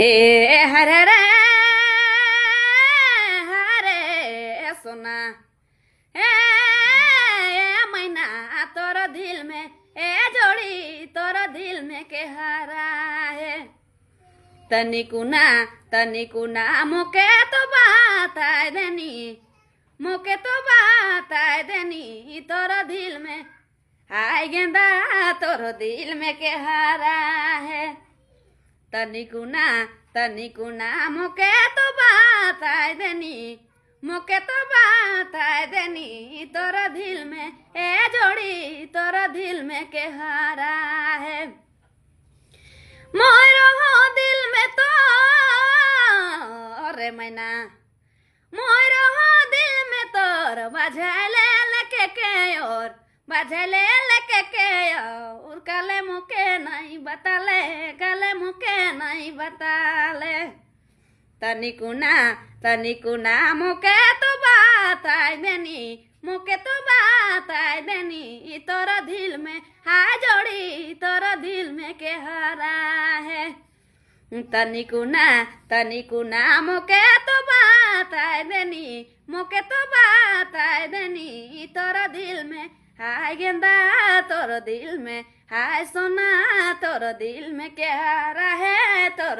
हे हरे रे हरे सोना हे मैना तोर दिल में जोड़ी तोर दिल में के हारा है तनिकुना मोके तो बात आए देनी मोके तो बात आए देनी तोर दिल में हाय गेंदा तोर दिल में के हारा है तनिकुना मोके तो बात आए देनी मोके तो बात आए देनी तोर दिल में जोड़ी तोर दिल में के हारा है मोरो हो दिल में तो रे मैना मोरो हो दिल में तोर बझले लेके के और बझले लेके के और कले मुके नहीं बताले कले मुके नहीं बताले तनिकुना मोके तो बात आए देनी मोके तो बात आए देनी तोरा दिल में हाय जोड़ी तोरा दिल में के हारा है तनिकुना मोके तो बात आए देनी मोके तो बात आए देनी तोरा दिल में हाय गेंदा तोर दिल में हाय सोना तोर दिल में के हारा है तोर